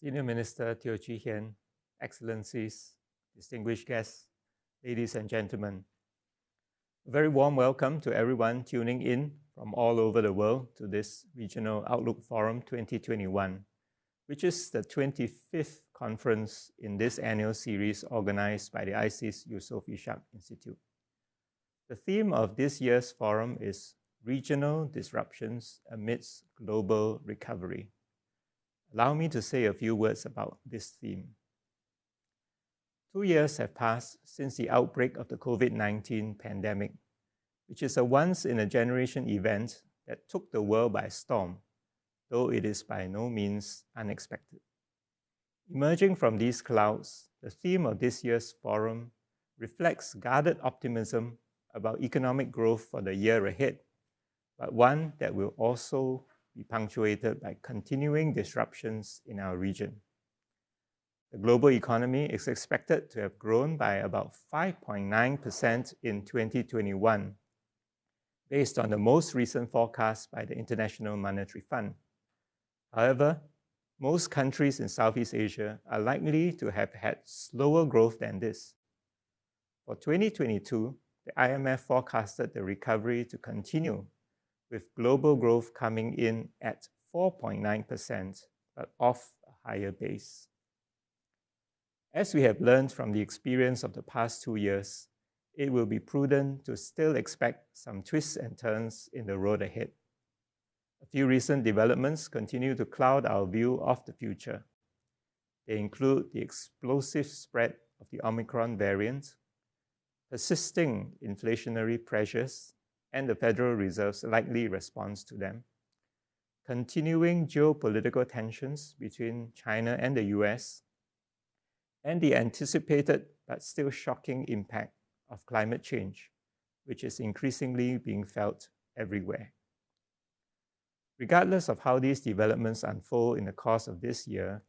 Senior Minister Choi Shing Kwok, Excellencies, distinguished guests, ladies and gentlemen. A very warm welcome to everyone tuning in from all over the world to this Regional Outlook Forum 2021, which is the 25th conference in this annual series organized by the ISEAS Yusof Ishak Institute. The theme of this year's forum is Regional Disruptions Amidst Global Recovery. Allow me to say a few words about this theme. 2 years have passed since the outbreak of the COVID-19 pandemic, which is a once-in-a-generation event that took the world by storm, though it is by no means unexpected. Emerging from these clouds, the theme of this year's forum reflects guarded optimism about economic growth for the year ahead, but one that will also be punctuated by continuing disruptions in our region. The global economy is expected to have grown by about 5.9% in 2021, based on the most recent forecast by the International Monetary Fund. However, most countries in Southeast Asia are likely to have had slower growth than this. For 2022, the IMF forecasted the recovery to continue, with global growth coming in at 4.9%, but off a higher base. As we have learned from the experience of the past 2 years, it will be prudent to still expect some twists and turns in the road ahead. A few recent developments continue to cloud our view of the future. They include the explosive spread of the Omicron variant, persisting inflationary pressures, and the Federal Reserve's likely response to them, continuing geopolitical tensions between China and the US, and the anticipated but still shocking impact of climate change, which is increasingly being felt everywhere. Regardless of how these developments unfold in the course of this year,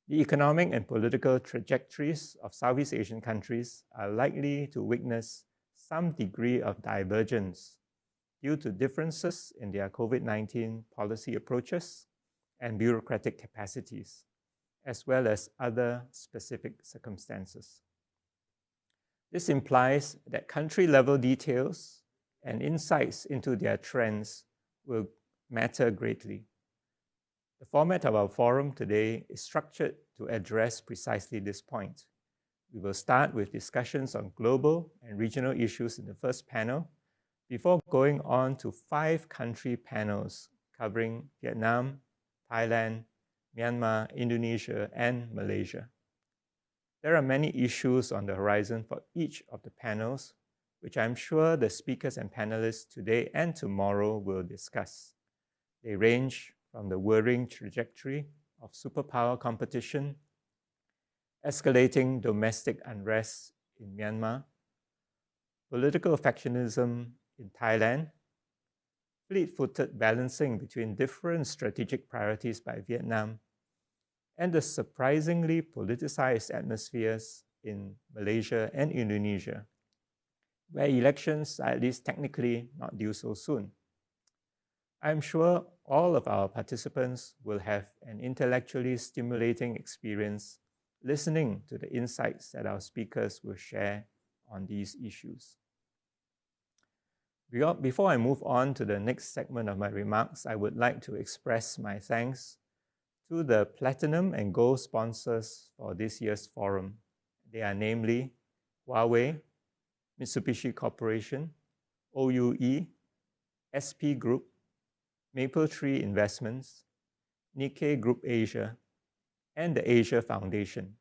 the economic and political trajectories of Southeast Asian countries are likely to witness some degree of divergence due to differences in their COVID-19 policy approaches and bureaucratic capacities, as well as other specific circumstances. This implies that country-level details and insights into their trends will matter greatly. The format of our forum today is structured to address precisely this point. We will start with discussions on global and regional issues in the first panel, before going on to 5 country panels covering Vietnam, Thailand, Myanmar, Indonesia, and Malaysia. There are many issues on the horizon for each of the panels, which I'm sure the speakers and panelists today and tomorrow will discuss. They range from the worrying trajectory of superpower competition, escalating domestic unrest in Myanmar, political factionism in Thailand, fleet-footed balancing between different strategic priorities by Vietnam, and the surprisingly politicized atmospheres in Malaysia and Indonesia, where elections are at least technically not due so soon. I'm sure all of our participants will have an intellectually stimulating experience listening to the insights that our speakers will share on these issues. Before I move on to the next segment of my remarks, I would like to express my thanks to the Platinum and Gold sponsors for this year's forum. They are namely Huawei, Mitsubishi Corporation, OUE, SP Group, Mapletree Investments, Nikkei Group Asia, and the Asia Foundation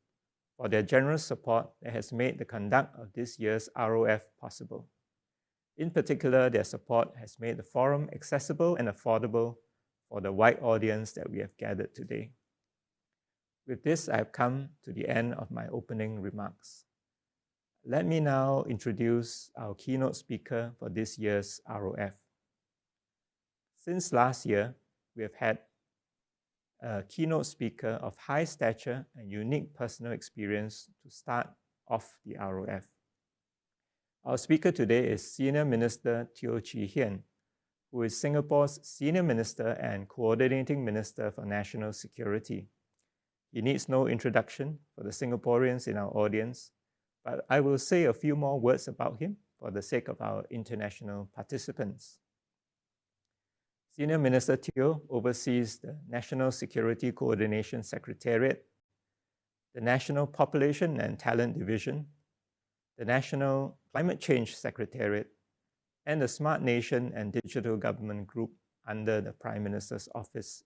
for their generous support that has made the conduct of this year's ROF possible. In particular, their support has made the forum accessible and affordable for the wide audience that we have gathered today. With this, I have come to the end of my opening remarks. Let me now introduce our keynote speaker for this year's ROF. Since last year, we have had a keynote speaker of high stature and unique personal experience to start off the ROF. Our speaker today is Senior Minister Choi Shing Kwok, who is Singapore's Senior Minister and Coordinating Minister for National Security. He needs no introduction for the Singaporeans in our audience, but I will say a few more words about him for the sake of our international participants. Senior Minister Teo oversees the National Security Coordination Secretariat, the National Population and Talent Division, the National Climate Change Secretariat, and the Smart Nation and Digital Government Group under the Prime Minister's Office